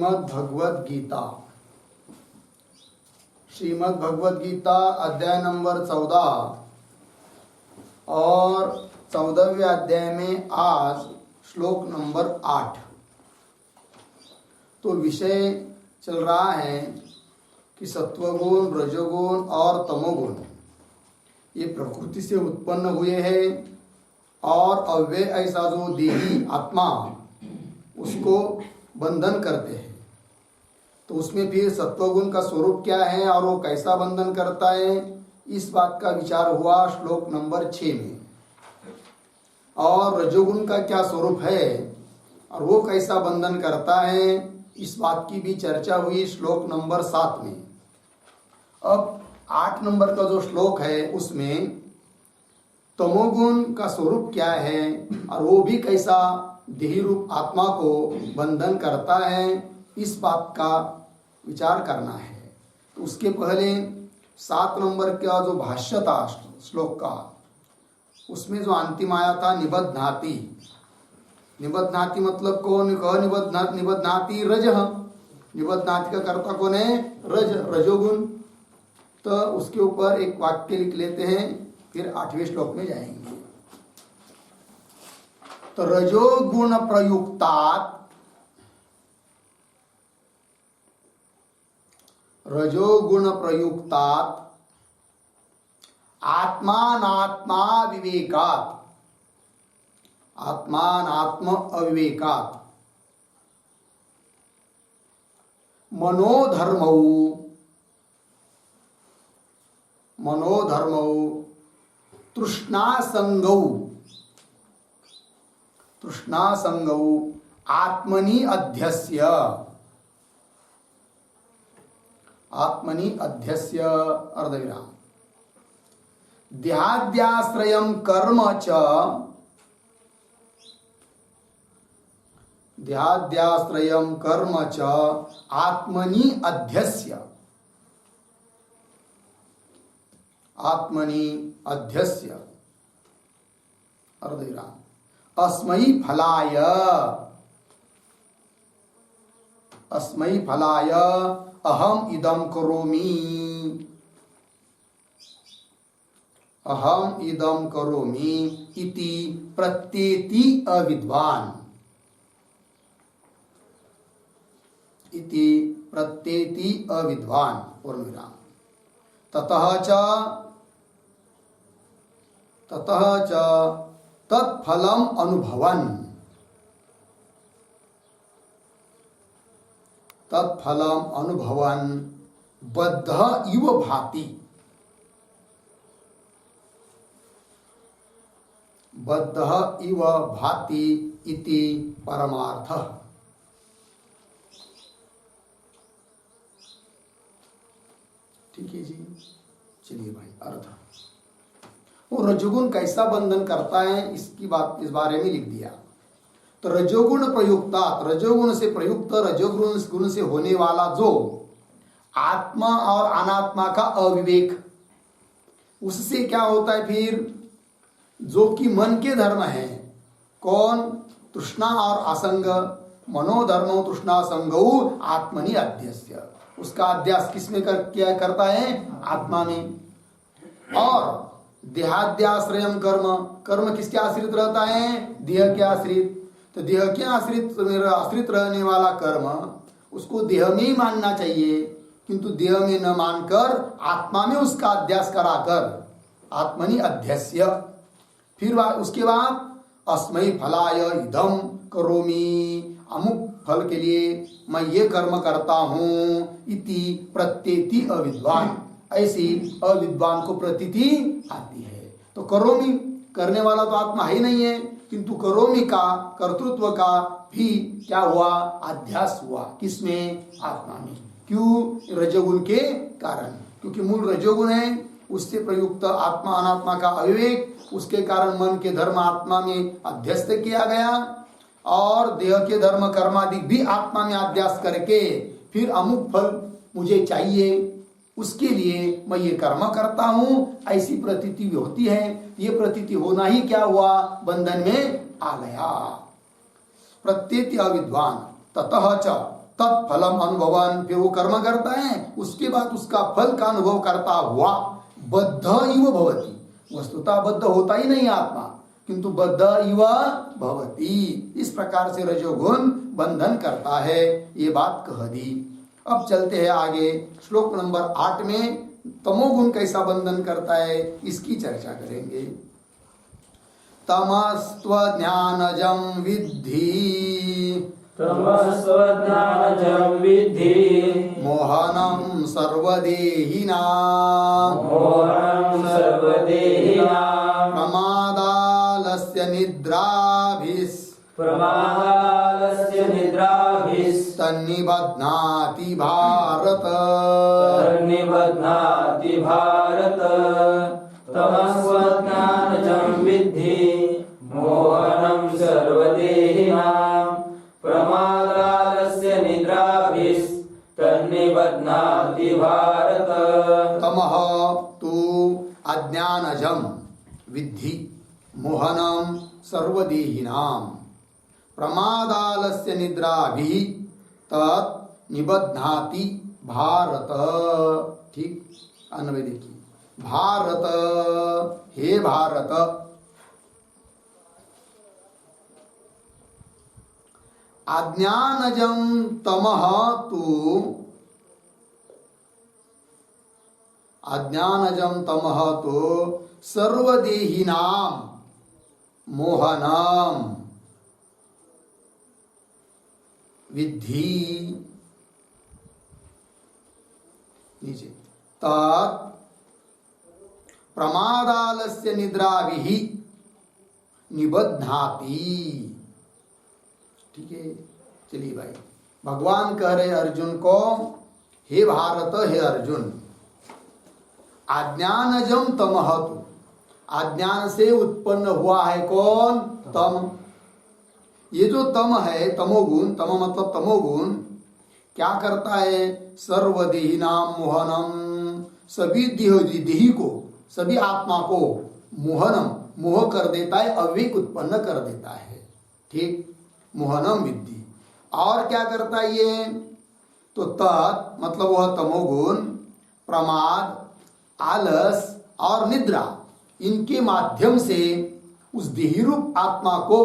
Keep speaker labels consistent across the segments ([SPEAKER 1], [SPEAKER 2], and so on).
[SPEAKER 1] श्रीमद् भगवद गीता श्रीमद् भगवद गीता अध्याय नंबर 14 और 14वें अध्याय में आज श्लोक नंबर 8। तो विषय चल रहा है कि सत्वगुण, रजोगुण और तमोगुण ये प्रकृति से उत्पन्न हुए हैं और अव्यय ऐसा जो देही आत्मा उसको बंधन करते हैं। तो उसमें फिर सत्वगुण का स्वरूप क्या है और वो कैसा बंधन करता है, इस बात का विचार हुआ श्लोक नंबर 6 में। और रजोगुण का क्या स्वरूप है और वो कैसा बंधन करता है, इस बात की भी चर्चा हुई श्लोक नंबर 7 में। अब 8 नंबर का जो श्लोक है उसमें तमोगुण का स्वरूप क्या है और वो भी कैसा देही रूप आत्मा को बंधन करता है, इस बात का विचार करना है। तो उसके पहले 7 नंबर का जो भाष्य था श्लोक का, उसमें जो अंतिम आया था निबध्नाति। निबध्नाति मतलब कौन, निबध्नाति रज। निबध्नाति का कर्ता कौन है, रजोगुण। तो उसके ऊपर एक वाक्य लिख लेते हैं, फिर 8वें श्लोक में जाएंगे। तो रजोगुण प्रयुक्तात् आत्मानात्मा विवेकात् आत्मानात्म अविवेकात् मनोधर्मौ तृष्णासंगौ आत्मनि अध्यस्य अर्धविराम देहाद्याश्रयं कर्म च आत्मनि अध्यस्य अर्धविराम अस्मै फलाय अहम इदं करोमि इति प्रत्येति अविद्वान् पूर्णविराम ततः च तत्फलम अनुभवन् बद्ध इव भाति इति परमार्थः। ठीक है जी, चलिए भाई अर्थ। वो रजोगुण कैसा बंधन करता है, इसकी बात इस बारे में लिख दिया। तो रजोगुण प्रयुक्तात्, रजोगुण से प्रयुक्त, रजोगुण से होने वाला जो आत्मा और अनात्मा का अविवेक, उससे क्या होता है फिर, जो कि मन के धर्म है, कौन, तृष्णा और असंग, मनोधर्मो तृष्णा संगौ आत्मनि अध्यस्य, उसका अध्यास किसमें क्या करता है, आत्मा में। और देहाद्याश्रयम कर्म किसके आश्रित रहता है, देह के आश्रित। तो देह के आश्रित रहने वाला कर्म उसको देह में ही मानना चाहिए, किंतु देह में न मानकर आत्मा में उसका अध्यास कराकर आत्मनि अध्यस्य। फिर उसके बाद अस्मै फलाय इदं करोमि, अमुक फल के लिए मैं ये कर्म करता हूँ, इति प्रत्येति अविद्वान, ऐसी अविद्वान को प्रतीति आती है। तो करोमि करने वाला तो आत्मा ही नहीं है, किंतु करोमि का कर्तृत्व का भी क्या हुआ, अध्यास हुआ, किसमें, आत्मा में। क्यों, रजोगुण के कारण, क्योंकि मूल रजोगुण है, उससे प्रयुक्त आत्मा अनात्मा का अविवेक, उसके कारण मन के धर्म आत्मा में अध्यस्त किया गया और देह के धर्म कर्मादि भी आत्मा में अध्यास करके फिर अमुक फल मुझे चाहिए, उसके लिए मैं ये कर्म करता हूँ, ऐसी प्रतीति होती है। ये प्रतीति होना ही क्या हुआ, बंधन में आ गया। प्रत्येति अविद्वान ततः च तत्फलम अनुभवन, फिर वो कर्म करता है, उसके बाद उसका फल का अनुभव करता हुआ बद्ध इव भवति, वस्तुतः बद्ध होता ही नहीं आत्मा, किंतु बद्ध इव भवति, इस प्रकार से रजोगुण बंधन करता है, ये बात कह दी। अब चलते हैं आगे, श्लोक नंबर 8 में तमोगुण कैसा बंधन करता है इसकी चर्चा करेंगे। तमस्त्वज्ञानजं विद्धि,
[SPEAKER 2] तमस्त्वज्ञानजं विद्धि,
[SPEAKER 1] मोहनं सर्वदेहिनां,
[SPEAKER 2] मोहनं सर्वदेहिनां,
[SPEAKER 1] प्रमादालस्य निद्राभिस्,
[SPEAKER 2] प्रमादालस्य
[SPEAKER 1] तन्निबध्नाति भारत,
[SPEAKER 2] तन्निबध्नाति भारत। तमस्त्वज्ञानजं विद्धि, मोहनं सर्वदेहिनां, प्रमादालस्य निद्राभिस्, तन्निबध्नाति भारत।
[SPEAKER 1] तमः तु अज्ञानजं विद्धि मोहनं सर्वदेहिनां, प्रमादालस्य निद्राभिः तत् निबध्नाति भारत। ठीक, अन्वय देखिए, भारत, हे भारत, अज्ञानजं तमः तु, अज्ञानजं तमः तु सर्वदेहिनां मोहनम विद्धि, नीचे तत् प्रमादालस्य निद्राभिः निबध्नाति। ठीक है, चलिए भाई, भगवान कह रहे अर्जुन को, हे भारत, हे अर्जुन, अज्ञानजं तमः तु, अज्ञान से उत्पन्न हुआ है कौन? तम। ये जो तम है, तमोगुण, तम मतलब तमोगुण, क्या करता है? सर्वदेहिनाम मोहनम, सभी देही को, सभी आत्मा को मोहनम, मोह कर देता है, अविवेक उत्पन्न कर देता है। ठीक, मोहनम विद्धि। और क्या करता है ये? तो तत् मतलब वह तमोगुण प्रमाद, आलस और निद्रा, इनके माध्यम से उस देहीरूप आत्मा को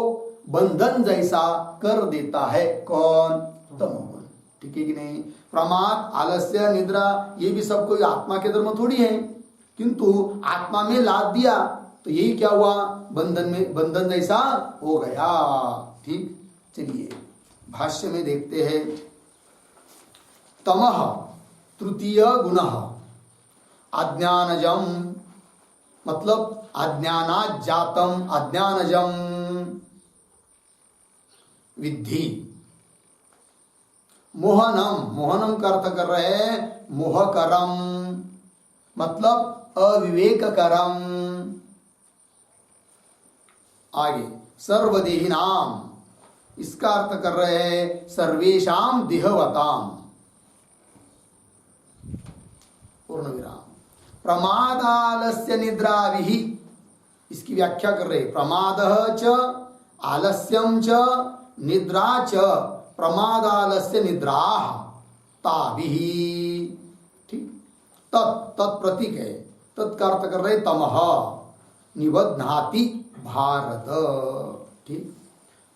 [SPEAKER 1] बंधन जैसा कर देता है। कौन? तमोगुण। ठीक है कि नहीं? प्रमाद, आलस्य, निद्रा, ये भी सब कोई आत्मा के धर्म थोड़ी है, किंतु आत्मा में लाद दिया तो यही क्या हुआ? बंधन में, बंधन जैसा हो गया। ठीक, चलिए भाष्य में देखते हैं। तमः तृतीय गुणः अज्ञानजम, मतलब अज्ञानात् जातम अज्ञानजम विद्धि। मोहनम, मोहनम का अर्थ कर रहे हैं मोहकरम, मतलब अविवेककरम। आगे सर्वदेहिनाम, इसका अर्थ कर रहे हैं सर्वेशाम देहवताम, पूर्ण विराम। प्रमादालस्य निद्राभिः, इसकी व्याख्या कर रहे, प्रमादः च आलस्यम च निद्रा च प्रमादालस्य निद्राः ताभिः। ठीक, तत्, तत्प्रतीक है, तत्का अर्थ कर रहे तमः निबध्नाति भारत। ठीक,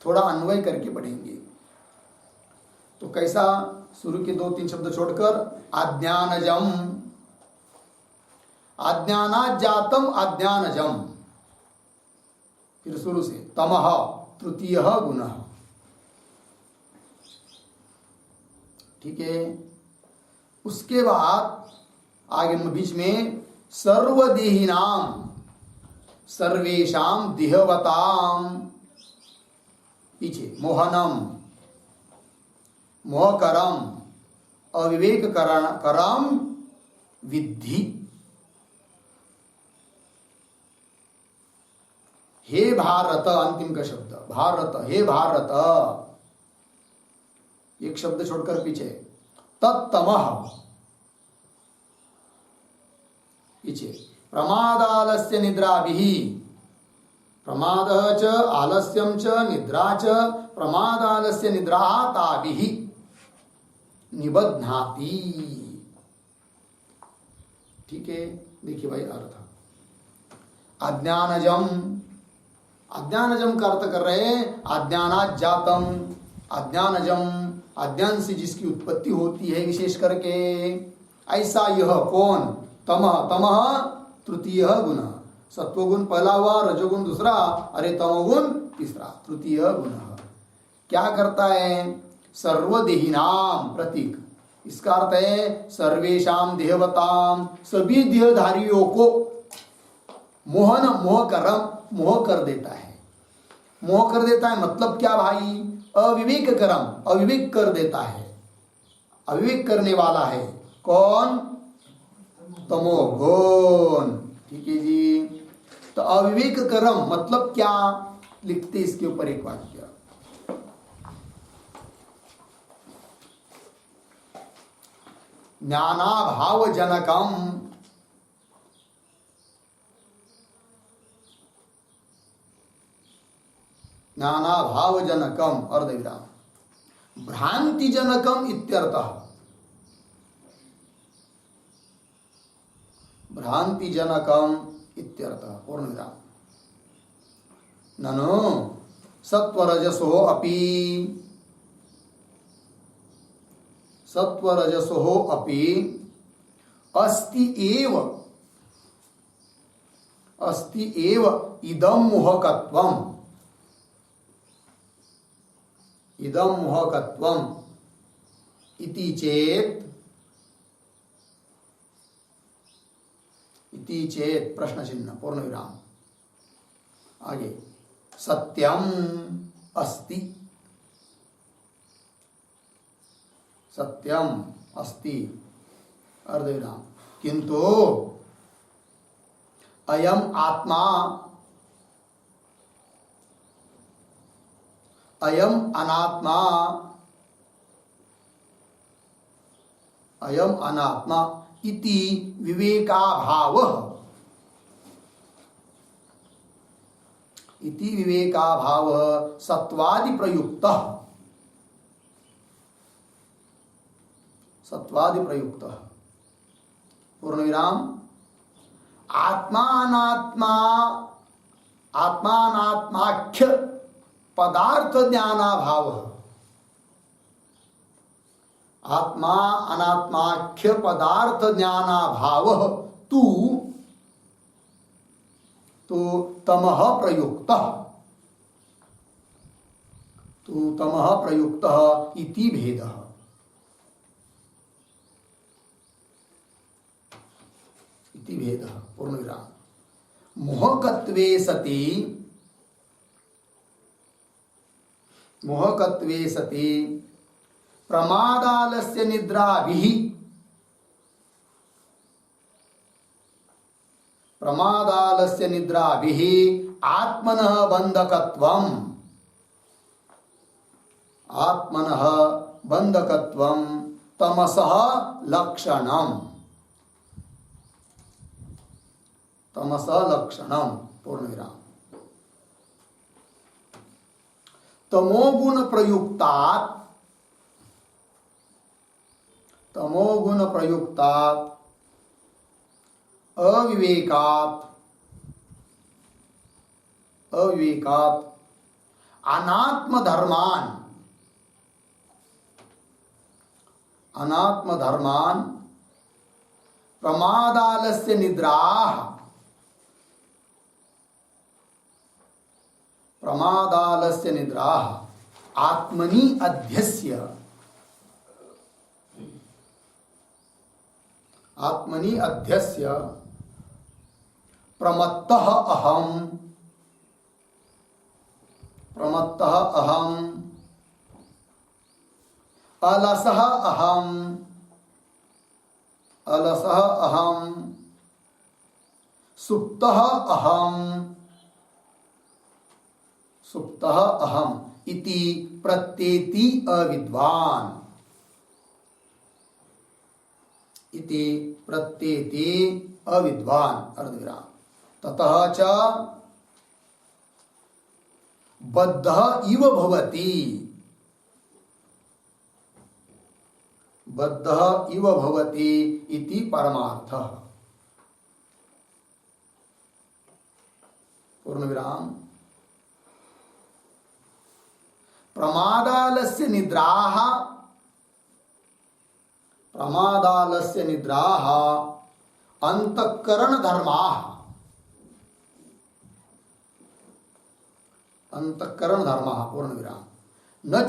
[SPEAKER 1] थोड़ा अन्वय करके पढ़ेंगे तो कैसा? शुरू के 2-3 शब्द छोड़कर, अज्ञानजम, अज्ञानात् जातम अज्ञानजम, फिर शुरू से तमः तृतीय गुणः। ठीक है, उसके बाद आगे बीच में सर्वदेहिनाम सर्वेशाम देहवताम, पीछे मोहनम मोहकरम अविवेक करम विद्धि। हे भारत, अंतिम का शब्द भारत, हे भारत, एक शब्द छोड़कर पीछे तत्तमः, पीछे प्रमादालस्य निद्राभिः, प्रमादः च आलस्यम च निद्रा च प्रमादालस्य निद्रा ताभिः। निबध्नाति। ठीक है, देखिए भाई अर्थ। अज्ञानजम, अज्ञानजम का अर्थ कर रहे हैं अज्ञानात जातम। अज्ञानजम, अज्ञान से जिसकी उत्पत्ति होती है विशेष करके, ऐसा यह कौन? तमः, तमः तृतीय गुण। सत्वगुण पहला हुआ, रजोगुण दूसरा, अरे तमोगुण तीसरा, तृतीय गुण। क्या करता है? सर्वदेहिनाम प्रतीक, इसका अर्थ है सर्वेशाम देहवताम, सभी देहधारियों को मोहन, मोह कर देता है। मोह कर देता है मतलब क्या भाई? अविवेक करम, अविवेक कर देता है। अविवेक करने वाला है कौन? तमोगुण। ठीक है जी। तो अविवेक करम मतलब क्या? लिखते इसके ऊपर एक वाक्य, ज्ञानाभाव जनकम, ज्ञानाभाव जनकम अर्धविराम भ्रांति जनकम इत्यर्थः। भ्रांति जनकम इत्यर्थः पूर्ण विराम। ननु सत्वरजसो अपि, सत्वरजसो अपि अस्ति एव, अस्ति एव इदं मोहकत्वम्, इदं मोहकत्वम् इति चेत्, इति चेत् प्रश्न चिन्ह पूर्ण विराम। आगे सत्यम अस्ति, सत्यम अस्ति अर्धविराम, किंतु अयम आत्मा, अयम अनात्मा, अयम अनात्मा इति विवेकाभावः, इति विवेकाभावः सत्वादि प्रयुक्तः, सत्वादि प्रयुक्तः पूर्ण विराम। आत्मानात्मा, आत्मानात्माख्य पदार्थ ज्ञानाभाव, आत्मा अनात्माख्य पदार्थ ज्ञानाभाव तु तमः प्रयुक्तः, तु तमः प्रयुक्तः इति भेदः। इति भेदः पूर्ण विराम। मोहकत्वे सति, मोहकत्वे सति प्रमादालस्य निद्राभिः, प्रमादालस्य निद्राभिः आत्मनः बन्धकत्वम्, आत्मनः बन्धकत्वं तमसः लक्षणम्, तमसः लक्षणम् पूर्ण विराम। तमोगुण प्रयुक्तात्, तमोगुण प्रयुक्तात् अविवेकात्, अविवेकात् अनात्म धर्मान, अनात्म धर्मान प्रमादालस्य निद्राः, प्रमादालस्य निद्राः आत्मनि अध्यस्य, आत्मनि अध्यस्य प्रमत्तः अहम्, प्रमत्तः अहम् अलसः अहम्, अलसः अहम् सुप्तः अहम्, सुप्तः अहम् इति प्रत्येति अविद्वान्, इति प्रत्येति अविद्वान् अर्धविराम। ततः च बद्धः इव भवति, बद्धः इव भवति इति परमार्थः। पूर्ण विराम। प्रमादालस्य निद्राः अंतःकरण धर्माः पूर्ण विराम। न च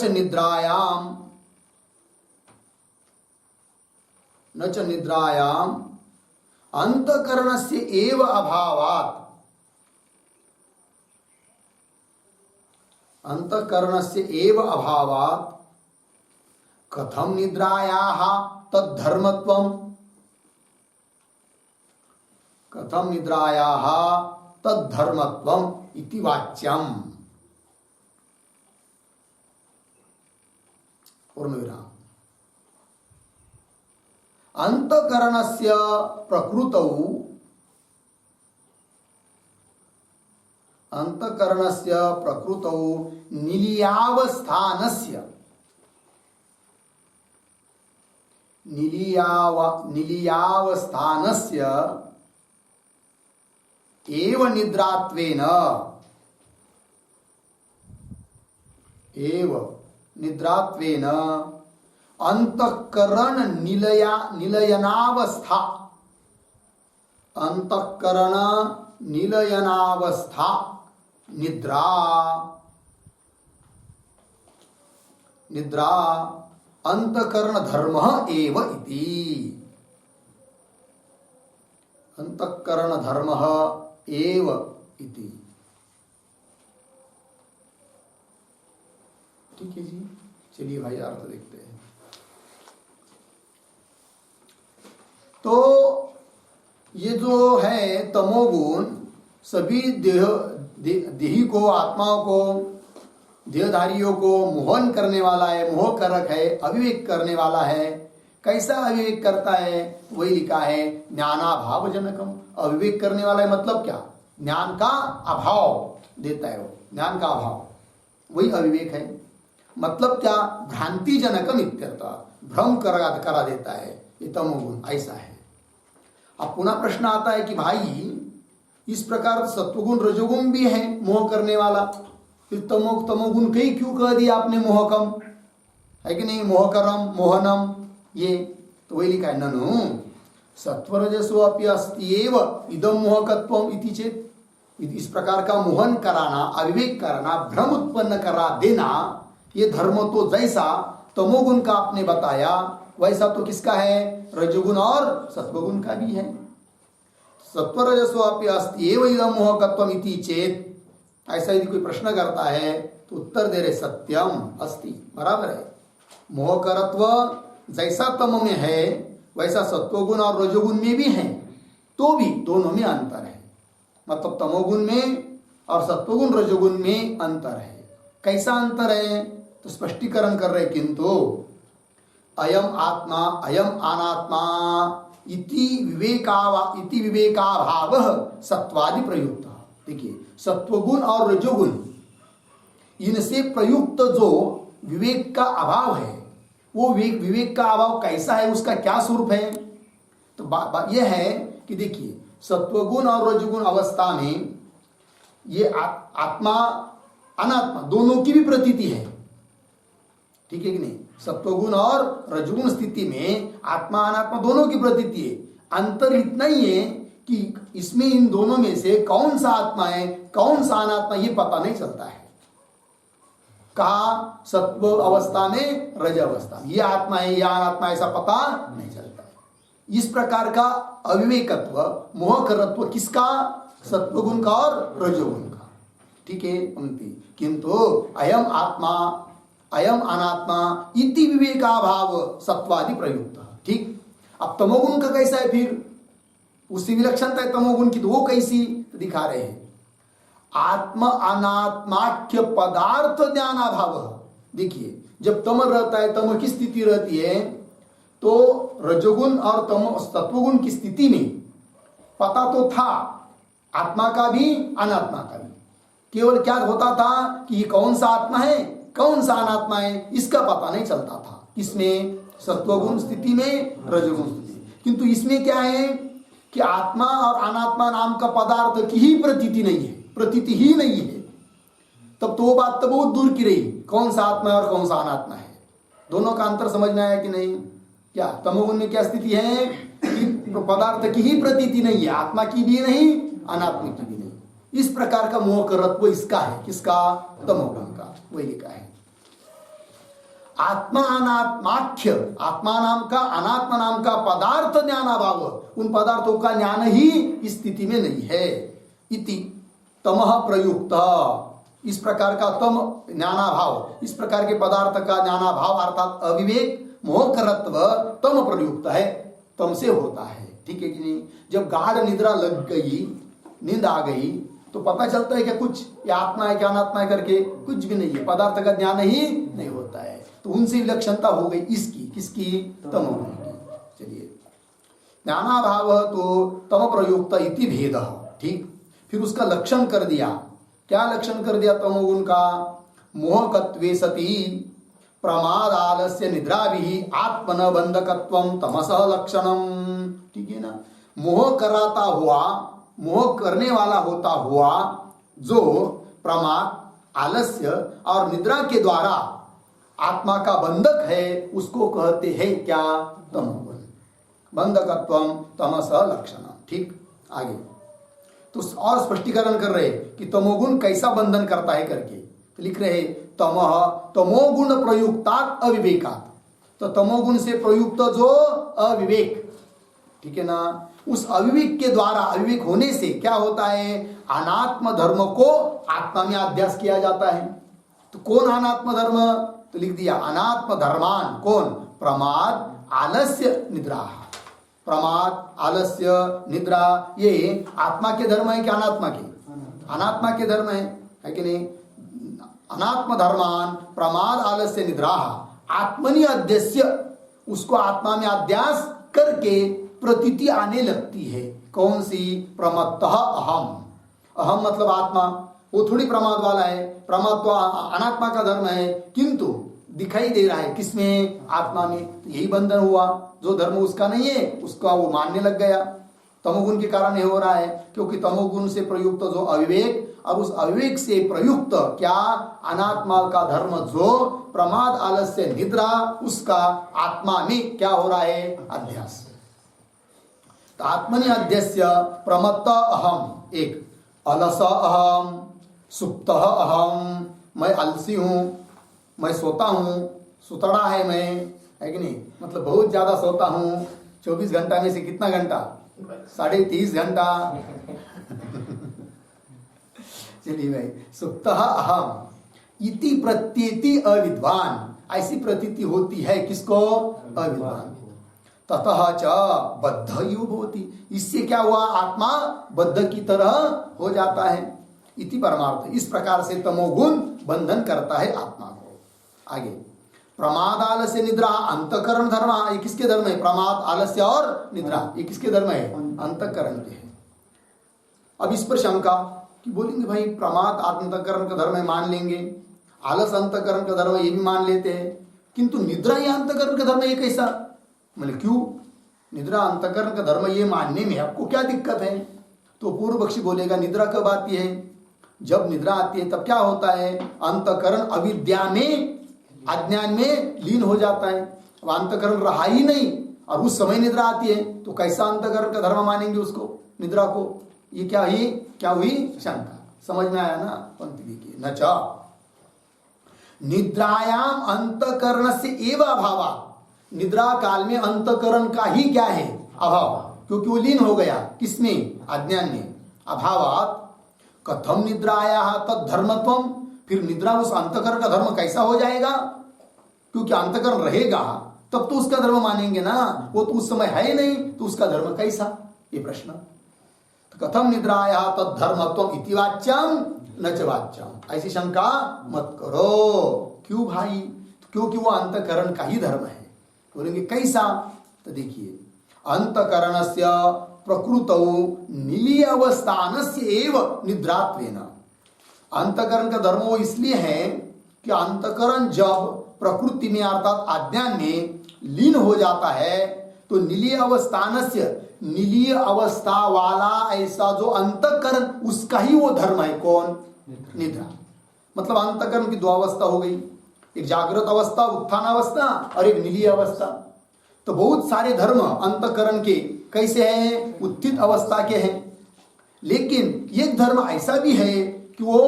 [SPEAKER 1] निद्रायाम अंतःकरणस्य एव अभावात् कथम निद्रायाः तद्धर्मत्वम् इति वाच्यम्। पूर्ण विराम। अंतःकरणस्य प्रकृतौ निलीयावस्थानस्य एव निद्रात्वेन अंतःकरण निलयनावस्था निद्रा अंतःकरण धर्म एव इति। अंतःकरण धर्म एव इति। ठीक है जी, चलिए भाई अर्थ देखते हैं। तो ये जो है तमोगुण सभी देही को, आत्माओं को, देहधारियों को मोहन करने वाला है, मोहकारक है, अविवेक करने वाला है। कैसा अविवेक करता है? वही लिखा है ज्ञानाभाव जनकम। अविवेक करने वाला है मतलब क्या? ज्ञान का अभाव देता है, वो ज्ञान का अभाव, वही अविवेक है। मतलब क्या? भ्रांति जनकम इत्यर्थ, भ्रम करा देता है ये तमोगुण, ऐसा है। अब पुनः प्रश्न आता है कि भाई इस प्रकार सत्वगुण रजोगुण भी है मोह करने वाला, फिर तमोगुण कई क्यों कह दिया आपने मोहकम, है कि नहीं? मोहकरम, मोहनम, ये तो वही लिखा है ननु सत्वरजसो अपि अस्ति एव इदम मोहकत्वम इति चेत। इस प्रकार का मोहन कराना, अविवेक कराना, भ्रम उत्पन्न करा देना, ये धर्म तो जैसा तमोगुण का आपने बताया वैसा तो किसका है? रजोगुण और सत्वगुण का भी है। सत्वरजसो अपि अस्ति एव इदम मोहकत्वम इति चेत, ऐसा यदि कोई प्रश्न करता है तो उत्तर दे रहे सत्यम अस्ति, बराबर है। मोहकरत्व जैसा तम में है वैसा सत्वगुण और रजोगुण में भी है, तो भी दोनों में अंतर है। मतलब तमोगुण में और सत्वगुण रजोगुण में अंतर है। कैसा अंतर है? तो स्पष्टीकरण कर रहे, किंतु अयम आत्मा अयम अनात्मा इति विवेकाभाव सत्वादि प्रयुक्त। देखिए, सत्वगुण और रजोगुण इनसे प्रयुक्त जो विवेक का अभाव है, वो विवेक का अभाव कैसा है, उसका क्या स्वरूप है? तो यह है कि देखिए, सत्वगुण और रजोगुण अवस्था में ये आत्मा अनात्मा दोनों की भी प्रतीति है, ठीक है कि नहीं? सत्वगुण और रजोगुण स्थिति में आत्मा अनात्मा दोनों की प्रतीति है। अंतर इतना ही है कि इसमें इन दोनों में से कौन सा आत्मा है, कौन सा अनात्मा, ये पता नहीं चलता है। कहा सत्व अवस्था में, रज अवस्था में ये आत्मा है या अनात्मा, ऐसा पता नहीं चलता है। इस प्रकार का अविवेकत्व, मोहकरत्व किसका? सत्वगुण का और रजोगुण का, ठीक है। किंतु अयम आत्मा अयम अनात्मा इति विवेकाभाव सत्वादि प्रयुक्त, ठीक। अब तमोगुण का कैसा है? फिर उससे विलक्षणता है तमोगुण की, तो वो कैसी दिखा रहे हैं? आत्म अनात्माख्य पदार्थ ज्ञानाभाव। देखिए, जब तम रहता है, तम की स्थिति रहती है, तो रजोगुण और तम सत्वगुण की स्थिति में पता तो था आत्मा का भी अनात्मा का भी, केवल क्या होता था कि ये कौन सा आत्मा है, कौन सा अनात्मा है, इसका पता नहीं चलता था। इसमें सत्वगुण स्थिति में, रजोगुण स्थिति। किंतु इसमें क्या है कि आत्मा और अनात्मा नाम का पदार्थ की ही प्रतीति नहीं है, प्रतीति ही नहीं है। तब तो वो बात तो बहुत दूर की रही, कौन सा आत्मा है और कौन सा अनात्मा है, दोनों का अंतर समझ में आया कि नहीं? क्या तमोगुण में क्या स्थिति है कि पदार्थ की ही प्रतीति नहीं है, आत्मा की भी नहीं, अनात्मा की भी नहीं। इस प्रकार का मोहकरत्व इसका है, किसका? तमोगुण का। वही लिखा है आत्मा अनात्माख्य, आत्मा नाम का अनात्मा नाम का पदार्थ ज्ञानाभाव, उन पदार्थों का ज्ञान ही इस स्थिति में नहीं है। इति तमः प्रयुक्त, इस प्रकार का तम ज्ञानाभाव, इस प्रकार के पदार्थ का ज्ञानाभाव अर्थात अविवेक मोहकरत्व तम प्रयुक्त है, तम से होता है। ठीक है कि नहीं? जब गाढ़ निद्रा लग गई, नींद आ गई, तो पता चलता है क्या कुछ ये आत्मा है क्या अनात्मा है करके? कुछ भी नहीं है, पदार्थ का ज्ञान ही नहीं होता है। तो उनसे विलक्षणता हो गई इसकी, किसकी? तमोगुण की। चलिए, ज्ञानाभाव तो तम प्रयुक्त इति भेद। ठीक, फिर उसका लक्षण कर दिया। क्या लक्षण कर दिया तमोगुण का? मोहकत्वे सती प्रमाद आलस्य निद्रा भी आत्मन बंधकत्वम तमसः लक्षणम। ठीक है ना? मोह कराता हुआ, मोह करने वाला होता हुआ जो प्रमाद, आलस्य और निद्रा के द्वारा आत्मा का बंधक है, उसको कहते हैं क्या? तमोगुण। बंधकत्वम तमसः लक्षणम। ठीक, आगे तो और स्पष्टीकरण कर रहे कि तमोगुण कैसा बंधन करता है करके। तो लिख रहे तमः तमोगुण प्रयुक्तात् अविवेकात्, तो तमोगुण से प्रयुक्त जो अविवेक, ठीक है ना, उस अविवेक के द्वारा, अविवेक होने से क्या होता है? अनात्म धर्म को आत्मा में अध्यास किया जाता है। तो कौन अनात्म धर्म? तो लिख दिया अनात्म धर्मान। कौन? प्रमाद, आलस्य, निद्रा। प्रमाद, आलस्य, निद्रा ये आत्मा के धर्म है कि अनात्मा के? अनात्मा के धर्म है कि नहीं? अनात्म धर्मान प्रमाद, आलस्य, निद्रा आत्मनि अध्यस्य, उसको आत्मा में अध्यास करके प्रतीति आने लगती है। कौन सी? प्रमत्तः अहम। अहम मतलब आत्मा, वो थोड़ी प्रमाद वाला है, प्रमाद तो अनात्मा का धर्म है, किंतु दिखाई दे रहा है किसमें? आत्मा में। तो यही बंधन हुआ, जो धर्म उसका नहीं है उसका वो मानने लग गया। तमोगुण के कारण ये हो रहा है, क्योंकि तमोगुण से प्रयुक्त जो अविवेक, और उस अविवेक से प्रयुक्त क्या? अनात्मा का धर्म जो प्रमाद, आलस्य, निद्रा, उसका आत्मा में क्या हो रहा है? अध्यास। तो आत्मनि अध्यस्य प्रमत्त अहम, एक अलस अहम, सुप्त अहम, मैं आलसी हूं, मैं सोता हूं, सुतड़ा है मैं, है कि नहीं? मतलब बहुत ज्यादा सोता हूं। 24 घंटा में से कितना घंटा? 30.5 घंटा। चलिए भाई, सुप्त अहम इति प्रतीति अविद्वान, ऐसी प्रतीति होती है किसको? अविद्वान। ततः च बद्ध युव होती, इससे क्या हुआ? आत्मा बद्ध की तरह हो जाता है। इति परमार्थ, इस प्रकार से तमोगुण बंधन करता है आत्मा को। आगे प्रमाद, आलस्य, निद्रा अंतःकरण धर्म, ये किसके धर्म है? प्रमाद, आलस्य और निद्रा, ये किसके धर्म है? अंतःकरण के हैं। अब इस पर शंका कि बोलेंगे भाई प्रमाद अंतःकरण का धर्म है, मान लेंगे, आलस अंतःकरण का धर्म है, ये भी मान लेते हैं, किंतु निद्रा ये अंतःकरण का धर्म है, ये कैसा? मतलब क्यों? निद्रा अंतःकरण का धर्म ये मानने में आपको क्या दिक्कत है? तो पूर्व पक्षी बोलेगा निद्रा कब आती है? जब निद्रा आती है तब क्या होता है? अंतःकरण अविद्या में, अज्ञान में लीन हो जाता है। अब अंतःकरण रहा ही नहीं और उस समय निद्रा आती है, तो कैसा अंतःकरण का धर्म मानेंगे उसको, निद्रा को? ये क्या हुई शंका। समझ में आया ना? पंक्ति देखिए, न च निद्रायाम अंतःकरण से एव अभाव, निद्रा काल में अंतःकरण का ही क्या है? अभाव, क्योंकि वो लीन हो गया किसमें? अज्ञान में। अभावात कथम निद्राया तद धर्मत्वम, फिर निद्रा उस अंतःकरण का धर्म कैसा हो जाएगा? क्योंकि अंतःकरण रहेगा तब तो उसका धर्म मानेंगे ना, वो तो उस समय है नहीं, तो उसका धर्म कैसा? ये प्रश्न। तो कथम निद्राया तद धर्मत्वम इति वाच्यम न च वाच्यम, ऐसी शंका मत करो। क्यों भाई? क्योंकि वो अंतःकरण का ही धर्म है। बोलेंगे कैसा? तो देखिए, अंतःकरणस्य प्रकृतौ निलीय अवस्थानस्य एव निद्रात्वेन, अंतःकरण का धर्म वो इसलिए है कि अंतःकरण जब प्रकृति में अर्थात अज्ञान में लीन हो जाता है तो नीलीय अवस्थानस्य, नीलीय अवस्था वाला ऐसा जो अंतःकरण, उसका ही वो धर्म है कौन? निद्रा। मतलब अंतःकरण की दो अवस्था हो गई, एक जागृत अवस्था, उत्थान अवस्था, और एक नीलीय अवस्था। तो बहुत सारे धर्म अंतःकरण के कैसे हैं? उत्थित अवस्था के हैं। लेकिन एक धर्म ऐसा भी है कि वो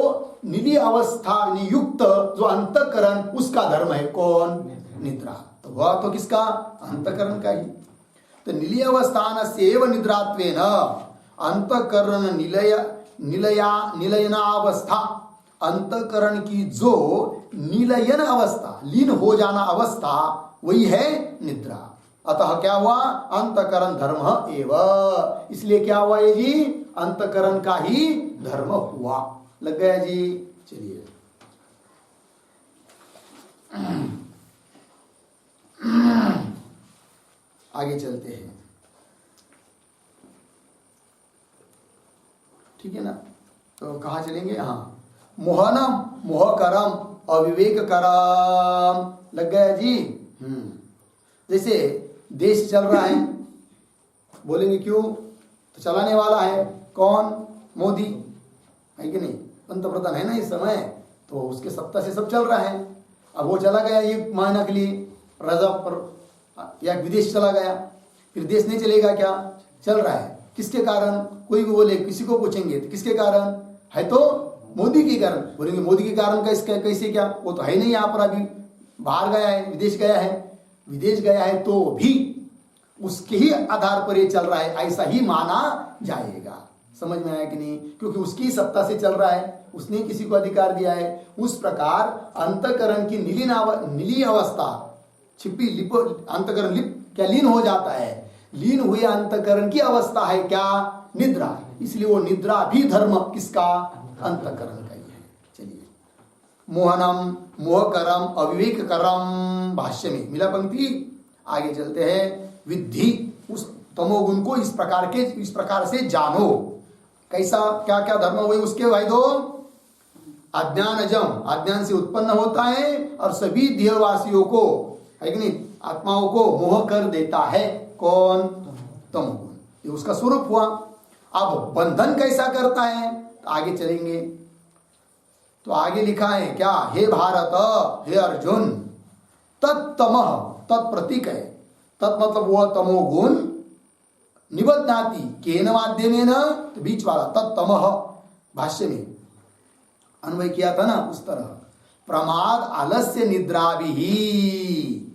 [SPEAKER 1] नीली अवस्था नियुक्त जो अंतःकरण, उसका धर्म है कौन? निद्रा। तो हुआ तो किसका? अंतःकरण का ही। तो नीली अवस्थान से एवं निद्रात्वेन अंतःकरण निलयनावस्था, अंतःकरण की जो निलयन अवस्था, लीन हो जाना अवस्था, वही है निद्रा। अतः क्या हुआ? अंतःकरण धर्म एवं, इसलिए क्या हुआ ये जी? अंतःकरण का ही धर्म हुआ। लग गया जी? चलिए आगे चलते हैं, ठीक है ना? तो कहाँ चलेंगे? हाँ, मोहनम, मोहकरम, अविवेक करम। लग गया जी? जैसे देश चल रहा है, बोलेंगे क्यों? तो चलाने वाला है कौन? मोदी है कि नहीं? पंतप्रधान है ना इस समय, तो उसके सत्ता से सब चल रहा है। अब वो चला गया एक महीना के लिए रजा पर, या विदेश चला गया, फिर देश नहीं चलेगा क्या? चल रहा है। किसके कारण? कोई भी बोले, किसी को पूछेंगे तो किसके कारण है? तो मोदी के कारण। बोलेंगे मोदी के कारण कैसे क्या? वो तो है नहीं यहाँ पर, अभी बाहर गया है, विदेश गया है। विदेश गया है तो भी उसके ही आधार पर ये चल रहा है, ऐसा ही माना जाएगा। समझ में आया कि नहीं? क्योंकि उसकी सत्ता से चल रहा है, उसने किसी को अधिकार दिया है। उस प्रकार अंतःकरण की नीली अवस्था, छिपी लिप, अंतःकरण क्या लीन हो जाता है, लीन हुए अंतःकरण की अवस्था है क्या? निद्रा। इसलिए वो निद्रा भी धर्म किसका? अंतःकरण का ही है। चलिए, मोहनम, मोहकरम, अविवेक करम, भाष्य में मिला पंक्ति। आगे चलते हैं। विद्धि, उस तमोगुण को इस प्रकार से जानो। कैसा? क्या क्या धर्म हुए उसके? भाई दो, अज्ञानजम, अज्ञान से उत्पन्न होता है और सभी देहवासियों को, है कि नहीं, आत्माओं को मोह कर देता है कौन? तमोगुण। ये उसका स्वरूप हुआ। अब बंधन कैसा करता है? तो आगे चलेंगे तो आगे लिखा है क्या? हे भारत, हे अर्जुन, तत्तमः, तत्प्रतीक है। तत् मतलब वह तमोगुण, निबध्नाति केन माध्यमेन, तो बीच वाला तत्तमः, भाष्य में अन्वय किया था ना उस तरह। प्रमाद आलस्य निद्रा भी,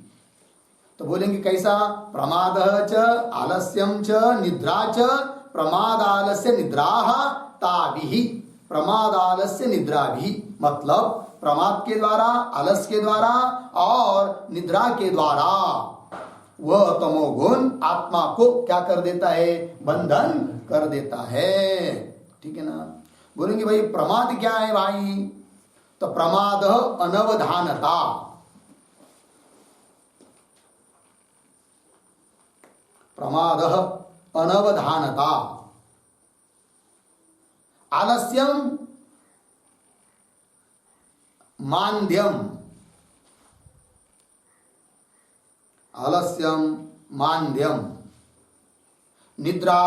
[SPEAKER 1] तो बोलेंगे कैसा? प्रमाद च आलस्यम च निद्रा च प्रमाद आलस्य निद्राः ताभिः, प्रमाद आलस्य निद्रा भी, मतलब प्रमाद के द्वारा, आलस्य के द्वारा और निद्रा के द्वारा वह तमोगुण आत्मा को क्या कर देता है? बंधन कर देता है। ठीक है ना? बोलेंगे भाई प्रमाद क्या है भाई? तो प्रमाद अनवधानता, प्रमाद अनवधानता, आलस्यम मांद्यम, आलस्यम मांद्यम, निद्रा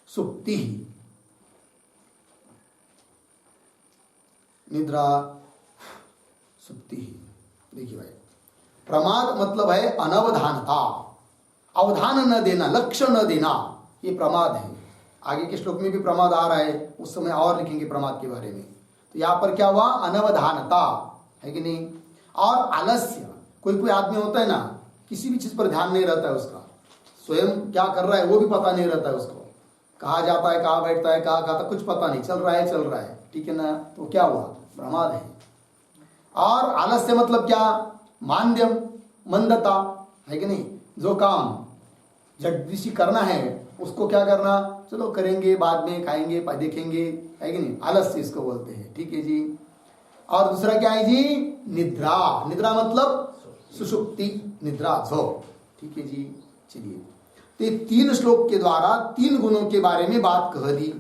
[SPEAKER 1] सुप्ति, निद्रा सुप्ति। देखिए भाई, प्रमाद मतलब है अनवधानता, अवधान न देना, लक्ष्य न देना, ये प्रमाद है। आगे के श्लोक में भी प्रमाद आ रहा है, उस समय और लिखेंगे प्रमाद के बारे में। तो यहाँ पर क्या हुआ? अनवधानता, है कि नहीं? और आलस्य, कोई आदमी होता है ना, किसी भी चीज पर ध्यान नहीं रहता है उसका, स्वयं क्या कर रहा है वो भी पता नहीं रहता है उसको, कहाँ जाता है, कहाँ बैठता है, कहाँ खाता, कुछ पता नहीं, चल रहा है, ठीक है ना? तो क्या हुआ? प्रमाद है। और आलस्य मतलब क्या? मांद्यम, मंदता, है कि नहीं? जो काम झटदिशी करना है उसको क्या करना? चलो करेंगे, बाद में खाएंगे, देखेंगे, है कि नहीं? आलस्य इसको बोलते हैं। ठीक है जी। और दूसरा क्या है जी? निद्रा। निद्रा मतलब सुषुप्ति, निद्रा जो, ठीक है जी। चलिए, तो ये 3 श्लोक के द्वारा 3 गुणों के बारे में बात कह दी,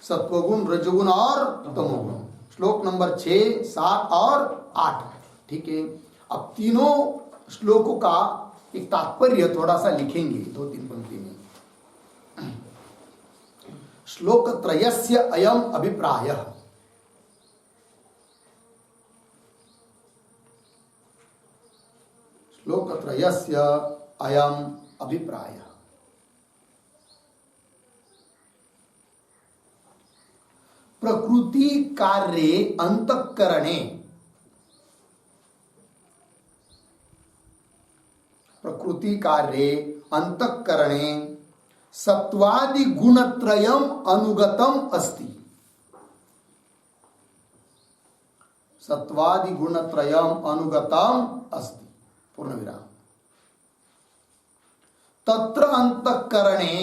[SPEAKER 1] सत्वगुण, रजोगुण और तमोगुण। श्लोक नंबर 6, 7 और 8। ठीक है। अब तीनों श्लोकों का एक तात्पर्य थोड़ा सा लिखेंगे 2-3 पंक्ति में। श्लोक त्रयस्य अयम अभिप्रायः। श्लोक त्रयस्य अयम अभिप्रायः। प्रकृति कार्ये अंतःकरणे, प्रकृति कार्ये अंतःकरणे सत्वादि गुणत्रयम् अनुगतम् अस्ति। सत्वादि गुणत्रयम् अनुगतम् अस्ति। पूर्ण विराम। तत्र अंतःकरणे,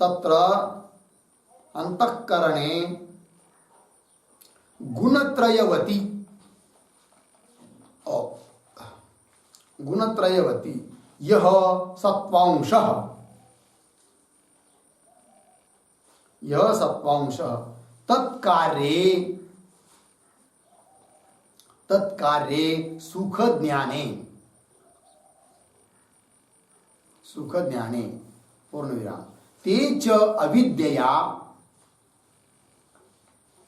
[SPEAKER 1] तत्र अंतःकरणे गुणत्रयवती, गुणत्रयवती यह सत्वांशः, यह सत्वांशः तत्कार्ये, तत्कार्ये सुख ज्ञाने, सुख ज्ञाने पूर्ण विराम। ते च अविद्यया,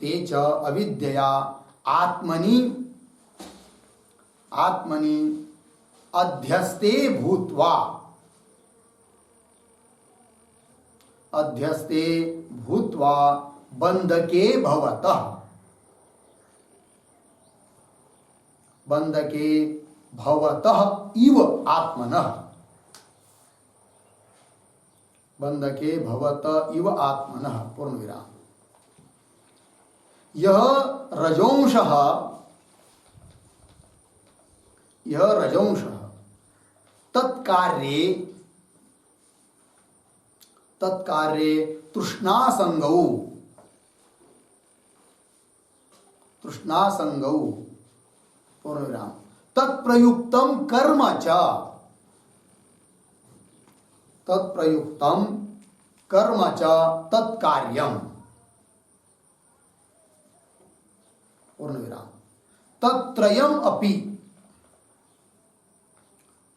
[SPEAKER 1] ते च अविद्यया आत्मनि, आत्मनि अध्यस्ते भूत्वा, अध्यस्ते भूत्वा बंधके भवतः, बंधके भवतः इव आत्मनः, बंधके भवतः इव आत्मनः पूर्ण विराम। यह रजोंशः, यह रजोंशः तत्कार्ये, तत्कार्ये तृष्णासंगौ, तृष्णासंगौ पूर्ण विराम। तत्प्रयुक्तम कर्म च, तत्प्रयुक्तम कर्म च तत्कार्यम पूर्ण विराम। तत्त्रयम् अपि,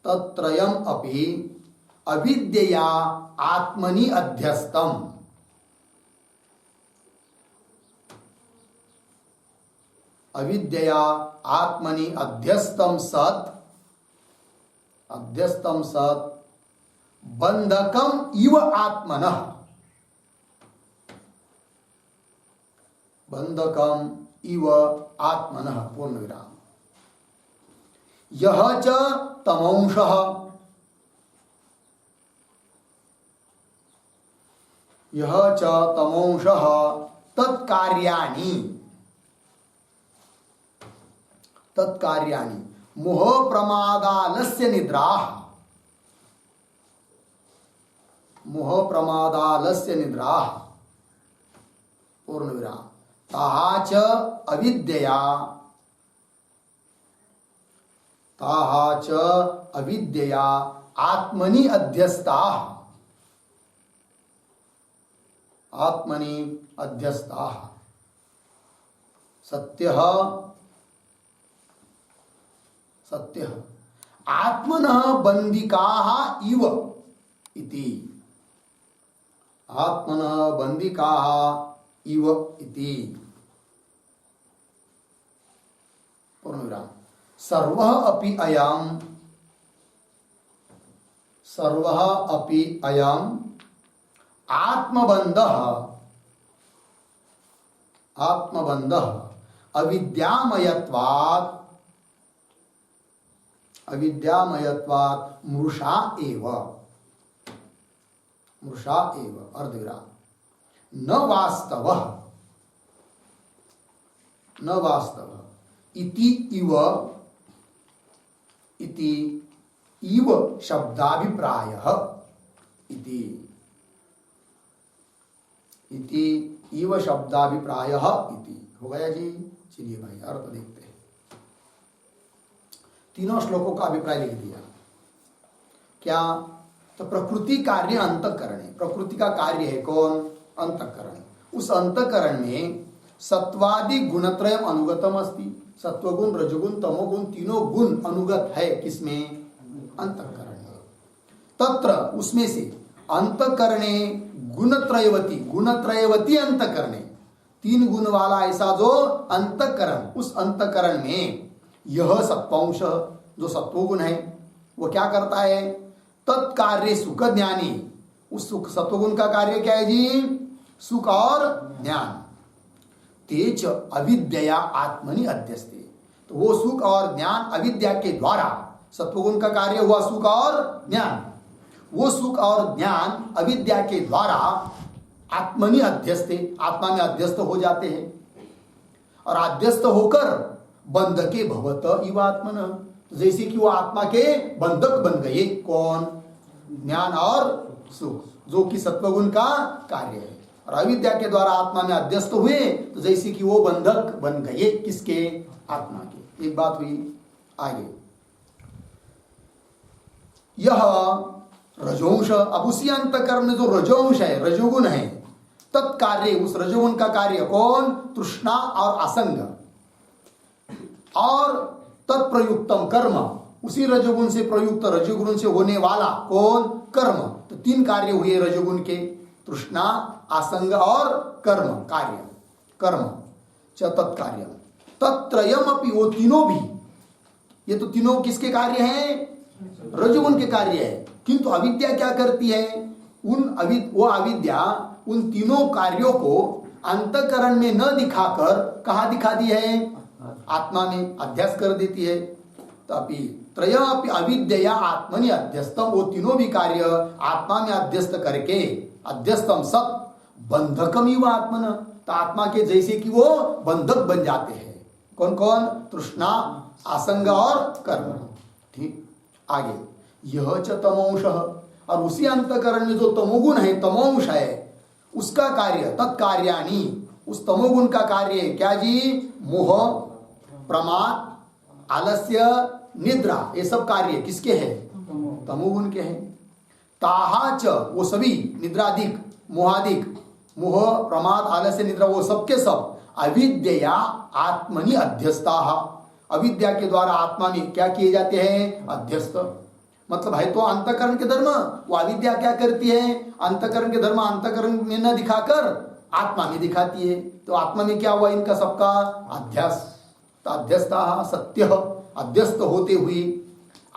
[SPEAKER 1] तत्त्रयम् अपि अविद्यया आत्मनि अध्यस्तम, अविद्यया आत्मनि अध्यस्तम सत्, अध्यस्तम सत् बंधकम इव आत्मनः, बंधकम इव आत्मनः पूर्ण विराम। यह च तमंशः, यह च तमंशः तत्कार्याणि, तत्कार्याणि मोह प्रमादालस्य निद्राः, मोह प्रमादालस्य निद्राः पूर्ण विराम। ताहा च अविद्यया, ताहा च अविद्यया आत्मनि अध्यस्ताः, आत्मनि अध्यस्ताः। सत्यः, सत्यः आत्मनः बन्दिकाः इव इति, आत्मनः बन्दिकाः इव इति पूर्ण विराम। सर्वः अपि अयम्, सर्वः अपि अयम् आत्मबन्धः, आत्मबन्धः अविद्यामयत्वात्, अविद्यामयत्वात् मृषा एव, मृषा एव अर्धविराम। न वास्तवः, न वास्तवः इति इव, इति इव शब्दाभिप्रायः, इति, इति इव शब्दाभिप्रायः इति हो गया जी। चलिए भाई अर्थ देखते हैं। तीनों श्लोकों का अभिप्राय लिख दिया। क्या? तो प्रकृति कार्य अंतःकरण है। प्रकृति का कार्य है कौन? अंतःकरण। उस अंतःकरण में सत्वादि गुणत्रय अनुगतम अस्ति। सत्वगुण, रजगुण, तमोगुण तीनों गुण अनुगत है किसमें? अंतःकरण में। तत्र उसमें से अंतःकरणे गुणत्रयवती अंतःकरणे, तीन गुण वाला ऐसा जो अंतःकरण, उस अंतःकरण में यह सत्वांश जो सत्वगुण है वो क्या करता है? तत्कार्य सुख ज्ञानी, उस सुख सत्वगुण का कार्य क्या है जी? सुख और ज्ञान। तेज अविद्या आत्मनि अध्यस्ते, तो वो सुख और ज्ञान अविद्या के द्वारा, सत्वगुण का कार्य हुआ सुख और ज्ञान, वो सुख और ज्ञान अविद्या के द्वारा आत्मनि अध्यस्ते, आत्मा में अध्यस्त हो जाते हैं और अध्यस्त होकर बंधके भवत इव आत्मन, जैसे कि वो आत्मा के बंधक बन गए। कौन? ज्ञान और सुख, जो कि सत्वगुण का कार्य है, और अविद्या के द्वारा आत्मा में अध्यस्त हुए, तो जैसे कि वो बंधक बन गए। किसके? आत्मा के। एक बात हुई। आगे यह रजोंश, अब उसी अंतःकरण में जो रजोंश है, रजोगुण है, तत्कार्य, उस रजोगुण का कार्य कौन? तृष्णा और असंग, और तत्प्रयुक्तम कर्म, उसी रजोगुण से प्रयुक्त, रजोगुण से होने वाला कौन? कर्म। तो तीन कार्य हुए रजोगुण के, तृष्णा, आसंग और कर्म कार्य। कर्म च तत्कार्य तत्त्रयम अपि, वो तीनों भी, ये तो तीनों किसके कार्य हैं? रजोगुण के कार्य है। किंतु अविद्या क्या करती है? वो अविद्या उन तीनों कार्यों को अंतःकरण में न दिखाकर कहाँ दिखाती है? आत्मा में अध्यास कर देती है। तभी त्रयमपि अविद्या आत्मनि अध्यस्तम, वो तीनों भी कार्य आत्मा में अध्यस्त करके, अध्यस्तम सत बंधकम इव आत्मन, तो आत्मा के जैसे कि वो बंधक बन जाते हैं। कौन कौन? तृष्णा, आसंग और कर्म। ठीक। आगे यह च तमोंश, और उसी अंतःकरण में जो तमोगुण है, तमोंश है, उसका कार्य तत्कार्याणि, उस तमोगुण का कार्य क्या जी? मोह, प्रमाद, आलस्य, निद्रा, ये सब कार्य किसके हैं? तमोगुण के हैं। ताहा च, वो सभी निद्रादिक, मोहादिक, मोह, प्रमाद, आलस्य, निद्रा, वो सब के सब अविद्या आत्मनि अध्यस्ताः, अविद्या के द्वारा आत्मा में क्या किए जाते हैं? अध्यस्त। मतलब है तो अंतःकरण के धर्म, वो अविद्या क्या करती है? अंतःकरण के धर्म अंतःकरण में न दिखाकर आत्मा में दिखाती है। तो आत्मा में क्या हुआ इनका सबका? अध्यास। अध्यस्ता सत्य, अध्यस्त होते हुए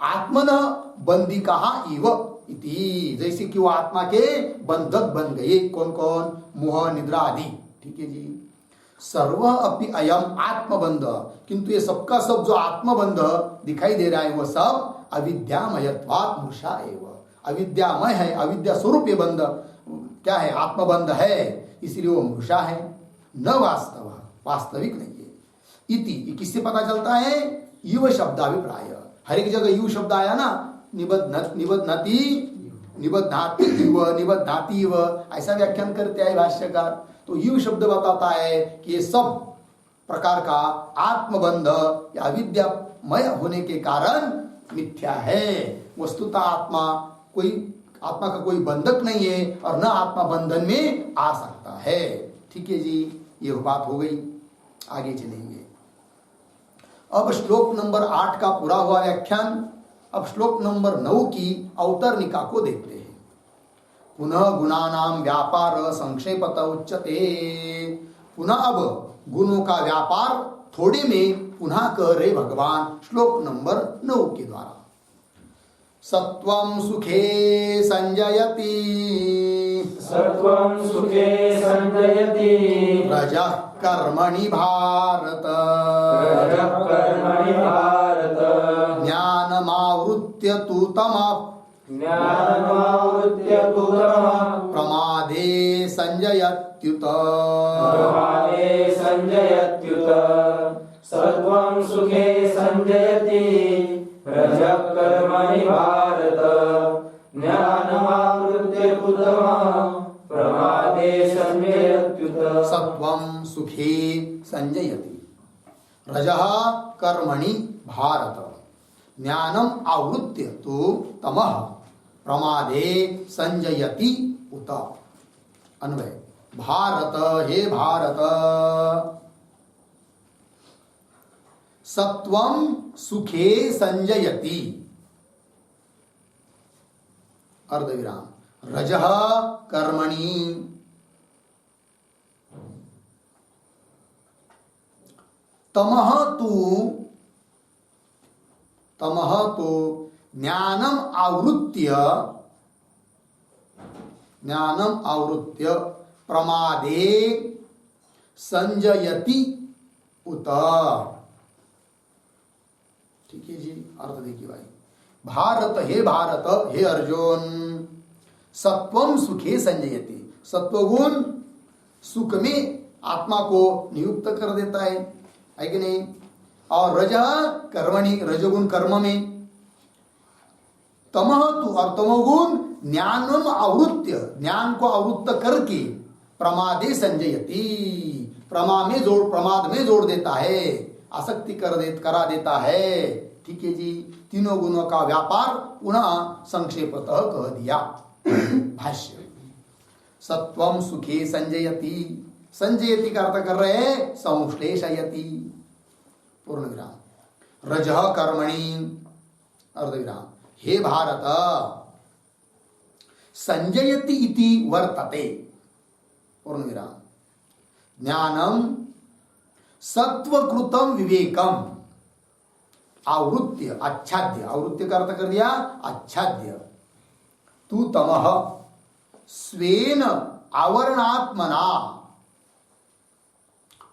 [SPEAKER 1] आत्मन बंदिका इव इति, जैसे कि वो आत्मा के बंधक बन गए। कौन कौन? मोह, निद्रा आदि। ठीक है जी। सर्व अपि अयम आत्मबंध, किंतु ये सबका सब जो आत्मबंध दिखाई दे रहा है वो सब अविद्यामयत्वात् मूषा एव, अविद्यामय है, अविद्या स्वरूप ये बंध क्या है? आत्मबंध है, इसलिए वो मूषा है, न वास्तव, वास्तविक नहीं है। इति, किससे पता चलता है? युव शब्दाभिप्राय, हर एक जगह युव शब्द आया ना, निबध्नति, निबध्नाति युव, निबध्नाति युव, ऐसा व्याख्यान करते हैं भाष्यकार। तो युव शब्द बताता है कि ये सब प्रकार का आत्मबंध या अविद्यामय होने के कारण मिथ्या है। वस्तुतः आत्मा का कोई बंधक नहीं है और न आत्मा बंधन में आ सकता है। ठीक है जी, ये बात हो गई। आगे चलेंगे। अब श्लोक नंबर 8 का पूरा हुआ व्याख्यान। अब श्लोक नंबर 9 की अवतरणिका को देखते हैं। पुनः गुणानाम व्यापार संक्षेपत उच्यते, पुनः अब गुणों का व्यापार थोड़े में पुनः कह रहे भगवान श्लोक नंबर 9 के द्वारा। सत्वं सुखे संजयति,
[SPEAKER 2] सत्वं सुखे संजयति,
[SPEAKER 1] रजः कर्मणि भारत,
[SPEAKER 2] रजः कर्मणि भारत,
[SPEAKER 1] ज्ञानमावृत्य तु तमः,
[SPEAKER 2] ज्ञानमावृत्य तु तमः,
[SPEAKER 1] प्रमादे संजयत्युत,
[SPEAKER 2] प्रमादे संजयत्युत। सत्वं सुखे संजयति, रजः कर्मणि भारत, ज्ञानमावृत्य तु तमः, प्रमादे संजयत्युत।
[SPEAKER 1] सत्वं सुखे संजयति, रजः कर्मणि भारत, ज्ञानम आवृत्य तु तमः, प्रमादे संजयति उत। अन्वय। भारत, हे भारत, सत्वं सुखे संजयति, अर्धविराम, रजः कर्मणि, तमः तु ज्ञानम आवृत्य प्रमादे संजयति उत। ठीक है जी, अर्थ देखिए भाई। भारत, हे भारत, हे अर्जुन, सत्वम सुखे संजयति, सत्वगुण सुख में आत्मा को नियुक्त कर देता है कि नहीं। और रज कर्मणि, रजोगुण कर्म में, तमः तु, और तमोगुण ज्ञानम आवृत्य, ज्ञान को आवृत्त करके प्रमादे संजयति, प्रमाद में जोड़ देता है, आसक्ति करा देता है। ठीक है जी, तीनों गुणों का व्यापार पुनः संक्षेपतः कह दिया। भाष्य, सत्वम सुखे संजयति, संजयति का अर्थ कर रहे हैं संश्लेषयति, पूर्ण विराम, रजः कर्मणि, अर्धविराम, हे भारत, संजयति इति वर्तते, पूर्ण विराम, ज्ञानम सत्वकृतम विवेकम आवृत्य, आच्छाद्य, आवृत्य का अर्थ कर दिया आच्छाद्य, तू तमः स्वेन आवरणात्मना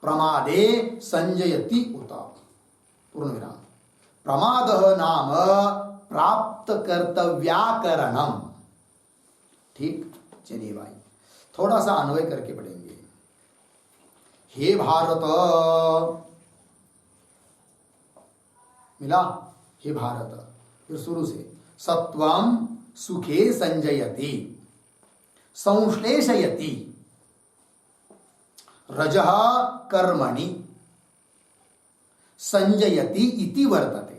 [SPEAKER 1] प्रमादे संजयति उत, पूर्ण विराम, प्रमादः नाम प्राप्त कर्तव्याकरणम। ठीक, चलिए भाई थोड़ा सा अन्वय करके पढ़ेंगे। हे भारत, मिला, हे भारत, फिर शुरू से, सत्वम सुखे संजयति, संश्लेषयति, रजः कर्मणि संजयति इति वर्तते।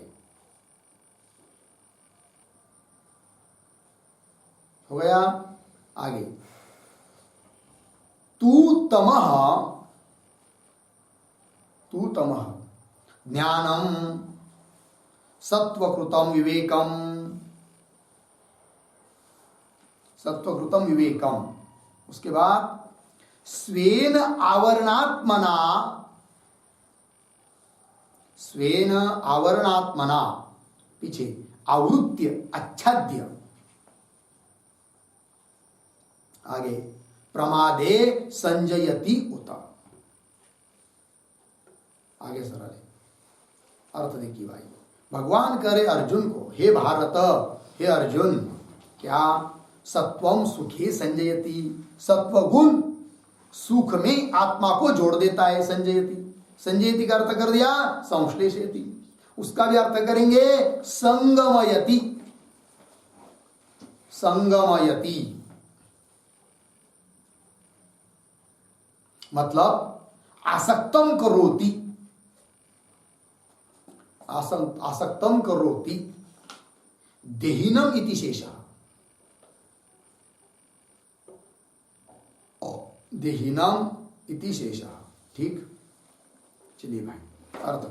[SPEAKER 1] हो गया, आगे, तू तमः ज्ञानम सत्वकृतम विवेकम, उसके बाद स्वेन आवरणात्मना, पीछे आवृत्य आच्छाद्य, आगे प्रमादे संजयति उत। आगे सरल अर्थ देखिए भाई, भगवान करे अर्जुन को, हे भारत, हे अर्जुन, क्या सत्वम सुखे संजयति, सत्वगुण सुख में आत्मा को जोड़ देता है। संजयति, संजयति का अर्थ कर दिया संश्लेषयति, उसका भी अर्थ करेंगे संगमयति, संगमयति मतलब आसक्तम करोति, आसक्तम करोति, देहिनम इति शेषः, देहिनम इति शेषः। ठीक, चलिए भाई अर्थ,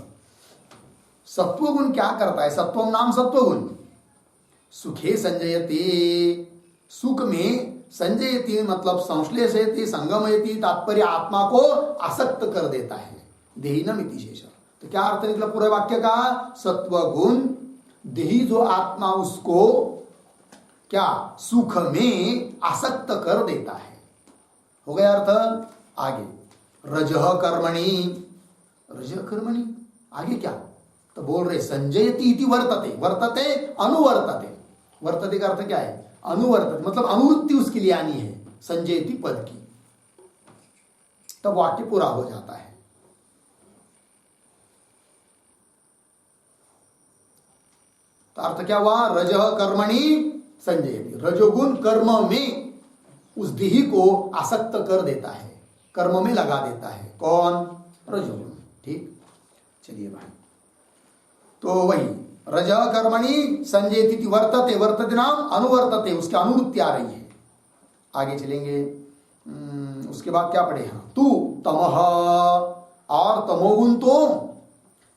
[SPEAKER 1] सत्वगुण क्या करता है, सत्वम नाम सत्वगुण, सुखे संजयति, सुख में संजयति मतलब संश्लेषयति, संगमयति, तात्पर्य आत्मा को आसक्त कर देता है, देहिनम इति शेषः। तो क्या अर्थ निकला पूरे वाक्य का, सत्वगुण देही जो आत्मा उसको क्या सुख में आसक्त कर देता है। हो गया अर्थ। आगे रजः कर्मणि, रजः कर्मणि आगे क्या, तो बोल रहे संजयति इति वर्तते, वर्तते अनुवर्तते, वर्तते का अर्थ क्या है, अनुवर्तते मतलब अनुवृत्ति उसके लिए आनी है संजयति पद की, तब वाक्य पूरा हो जाता है। तो अर्थ क्या हुआ, रजः कर्मणि संजयति, रजोगुण कर्म में उस देही को आसक्त कर देता है, कर्म में लगा देता है, कौन, रजोगुण। ठीक, चलिए भाई, तो वही रजः कर्मणि संजयति वर्तते, वर्तते नाम अनुवर्तते, उसकी अनुवृत्ति आ रही है। आगे चलेंगे, उसके बाद क्या पढ़े, हाँ, तू तमह, और तमोगुण तो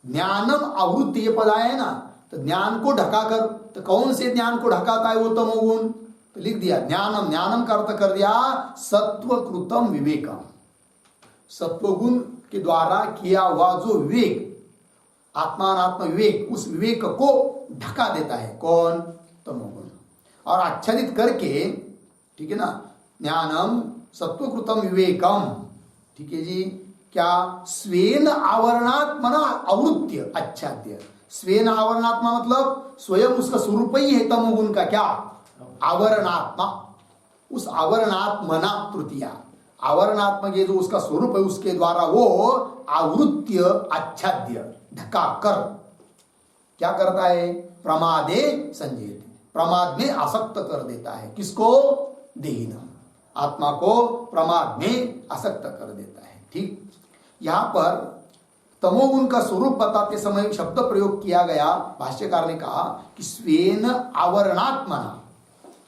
[SPEAKER 1] ज्ञानम आवृत्ति, ये पद आया है ना, तो ज्ञान को ढका कर, तो कौन से ज्ञान को ढकाता है वो तमोगुण, तो लिख दिया ज्ञानम, ज्ञानम का अर्थ कर दिया सत्वकृतम विवेकम, सत्वगुण के द्वारा किया हुआ जो विवेक, आत्मानात्म विवेक, उस विवेक को ढका देता है कौन, तमोगुण, और आच्छादित करके, ठीक है ना, ज्ञानम सत्वकृतम विवेकम, ठीक है जी, क्या स्वेन आवरणात्मना आवृत्य आच्छाद्य, स्वेन आवरणात्मा मतलब स्वयं उसका स्वरूप ही है तमोगुण का, क्या आवरणात्मा, उस आवरणात्मना तृतीया, आवरणात्मक ये जो उसका स्वरूप है उसके द्वारा वो आवृत्य आच्छाद्य ढका कर क्या करता है, प्रमादे संजयति, प्रमाद में आसक्त कर देता है, किसको, देहिनम, आत्मा को प्रमाद में आसक्त कर देता है। ठीक, यहां पर तमोगुण का स्वरूप बताते समय शब्द प्रयोग किया गया, भाष्यकार ने कहा कि स्वेन आवरणात्मना,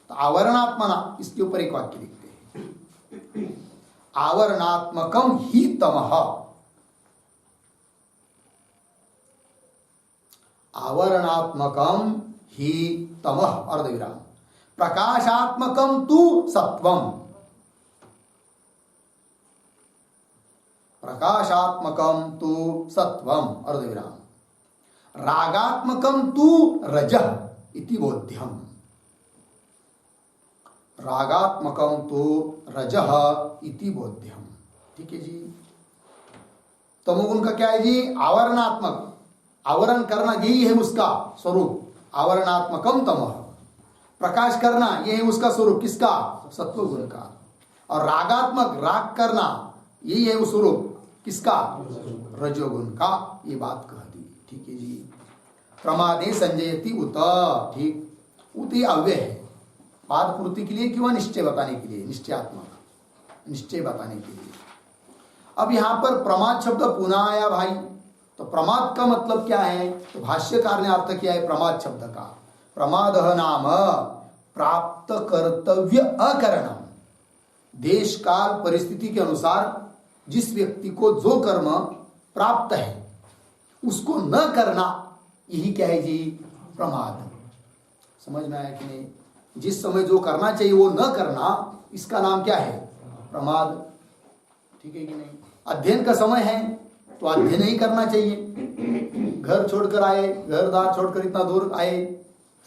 [SPEAKER 1] तो आवरणात्मना इसके ऊपर एक वाक्य लिखते हैं, आवरणात्मकम ही तमः, आवरणात्मकम ही तमः अर्धविराम, प्रकाशात्मकम तु सत्वम, प्रकाशात्मकम तु सत्वम अर्धविराम, रागात्मकम तु रजः इति बोध्यम, रागात्मकम तु रजः इति बोध्यम। ठीक है जी, तमोगुण का क्या है जी, आवरणात्मक, आवरण करना यही है उसका स्वरूप, आवरणात्मकम तमः, प्रकाश करना यही है उसका स्वरूप, किसका, सत्वगुण का, और रागात्मक, राग करना यही है वो स्वरूप, किसका, रजोगुण का, ये बात कह दी। ठीक है जी, प्रमादे संजयति उत, ठीक, उत ये अव्यय है, पाद पूर्ति के लिए कि वह निश्चय बताने के लिए, निश्चयात्मक, निश्चय बताने के लिए। अब यहां पर प्रमाद शब्द पुनः आया भाई, तो प्रमाद का मतलब क्या है, तो भाष्यकार ने अर्थ किया है प्रमाद शब्द का, प्रमाद नाम प्राप्त कर्तव्य अकरणम, देश काल परिस्थिति के अनुसार जिस व्यक्ति को जो कर्म प्राप्त है उसको न करना, यही क्या है जी, प्रमाद। समझ में आया कि नहीं, जिस समय जो करना चाहिए वो न करना, इसका नाम क्या है, प्रमाद। ठीक है कि नहीं, अध्ययन का समय है तो अध्ययन नहीं करना चाहिए, घर छोड़कर आए, घर द्वार छोड़कर इतना दूर आए,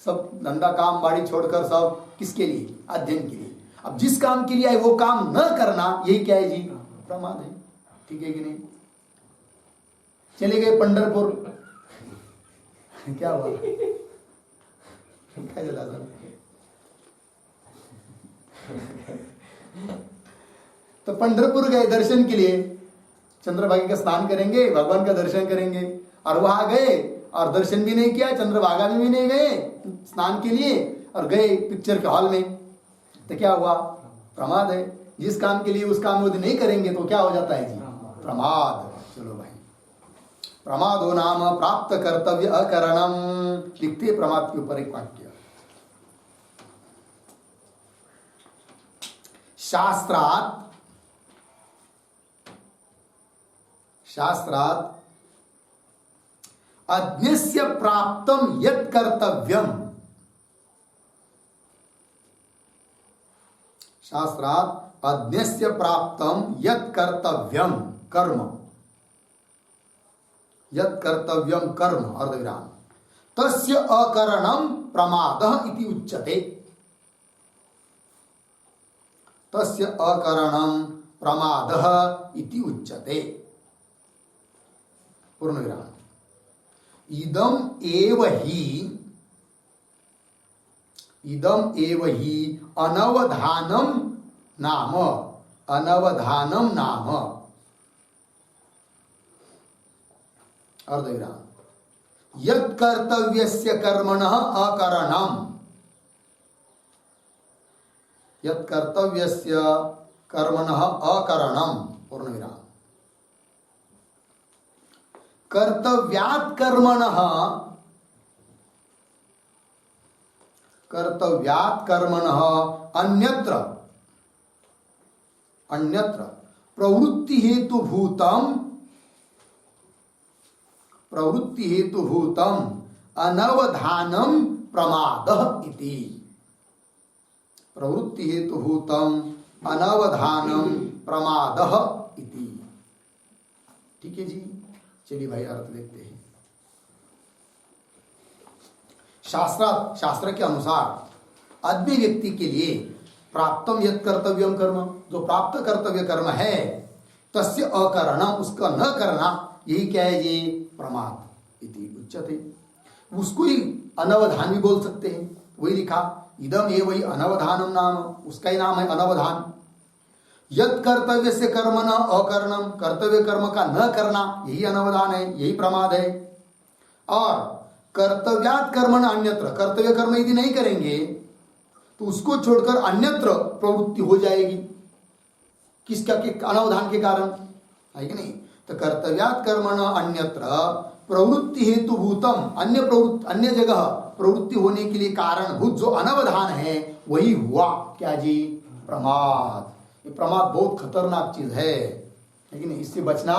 [SPEAKER 1] सब धंधा काम बाड़ी छोड़कर, सब किसके लिए, अध्ययन के लिए। अब जिस काम के लिए आए वो काम न करना, यही क्या है जी, प्रमाद है। ठीक है कि नहीं, चले गए पंढरपुर, क्या हुआ, क्या चला सर, तो पंढरपुर गए दर्शन के लिए, चंद्रभागा का स्नान करेंगे, भगवान का दर्शन करेंगे, और वहां गए और दर्शन भी नहीं किया, चंद्रभागा में भी नहीं गए स्नान के लिए, और गए पिक्चर के हॉल में, तो क्या हुआ, प्रमाद है। जिस काम के लिए उस काम यदि नहीं करेंगे तो क्या हो जाता है जी, प्रमाद। चलो भाई, प्रमादो नाम प्राप्त कर्तव्य अकरणम, लिखते प्रमाद के ऊपर एक वाक्य, शास्त्रात्, शास्त्रात् अज्ञस्य प्राप्तम यत् कर्तव्यम, शास्त्रात् अज्ञस्य प्राप्तम यत् कर्तव्यम कर्म, यत् कर्तव्यम कर्म अर्धविराम, तस्य अकरणम प्रमादः इति उच्यते, तस्य अकरणम प्रमादः इति उच्यते, पूर्णविराम। इदम एव हि, इदम एव हि अनवधानम नाम, अनवधानम नाम अर्धविराम, यत् कर्तव्यस्य कर्मणः अकरणम, यत् कर्तव्यस्य कर्मणः अकरणम पूर्णविराम, कर्तव्यात् कर्मणः, कर्तव्यात् कर्मणः अन्यत्र, अन्यत्र प्रवृत्ति हेतुभूतम अनवधानम प्रमादः इति। प्रवृत्ति हेतुभूतम अनवधानम प्रमादः इति। ठीक है जी, चलिए भाई अर्थ देखते हैं। शास्त्र के अनुसार आदमी व्यक्ति के लिए प्राप्तम यत् कर्तव्यम कर्म, जो प्राप्त कर्तव्य कर्म है, तस्य अकरणम, उसका न करना, यही क्या है ये प्रमाद इति उच्यते। उसको ही अनवधान भी बोल सकते हैं। वही लिखा इदम ये वही अनवधानम नाम, उसका ही नाम है अनवधान। यत् कर्तव्य से कर्म न अकरणम, कर्तव्य कर्म का न करना, यही अनवधान है, यही प्रमाद है। और कर्तव्यात् कर्म न अन्यत्र, कर्तव्य कर्म यदि नहीं करेंगे तो उसको छोड़कर अन्यत्र प्रवृत्ति हो जाएगी, किसका के अनवधान के कारण, है कि नहीं। तो कर्तव्यात् कर्म न अन्यत्र प्रवृत्ति हेतुभूतम, अन्य जगह प्रवृत्ति होने के लिए कारणभूत जो अनवधान है वही हुआ क्या जी, प्रमाद। ये प्रमाद बहुत खतरनाक चीज है कि नहीं, इससे बचना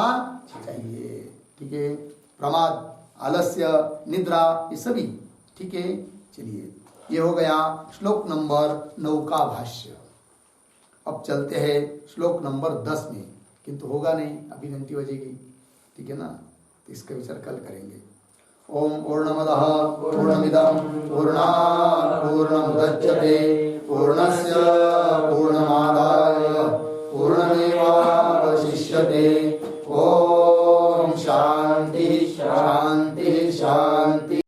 [SPEAKER 1] चाहिए। ठीक है, प्रमाद, आलस्य, निद्रा, ये सभी। ठीक है, चलिए ये हो गया श्लोक नंबर 9 का भाष्य। अब चलते हैं श्लोक नंबर 10 में, किंतु होगा नहीं, अभी घंटी बजेगी। ठीक है ना, तो इसका विचार कल करेंगे। ओम पूर्णमदः पूर्णमिदं पूर्णात् पूर्णमुदच्यते पूर्णस्य पूर्णमादाय पूर्णमेवावशिष्यते। ओम शांति शांति शांति।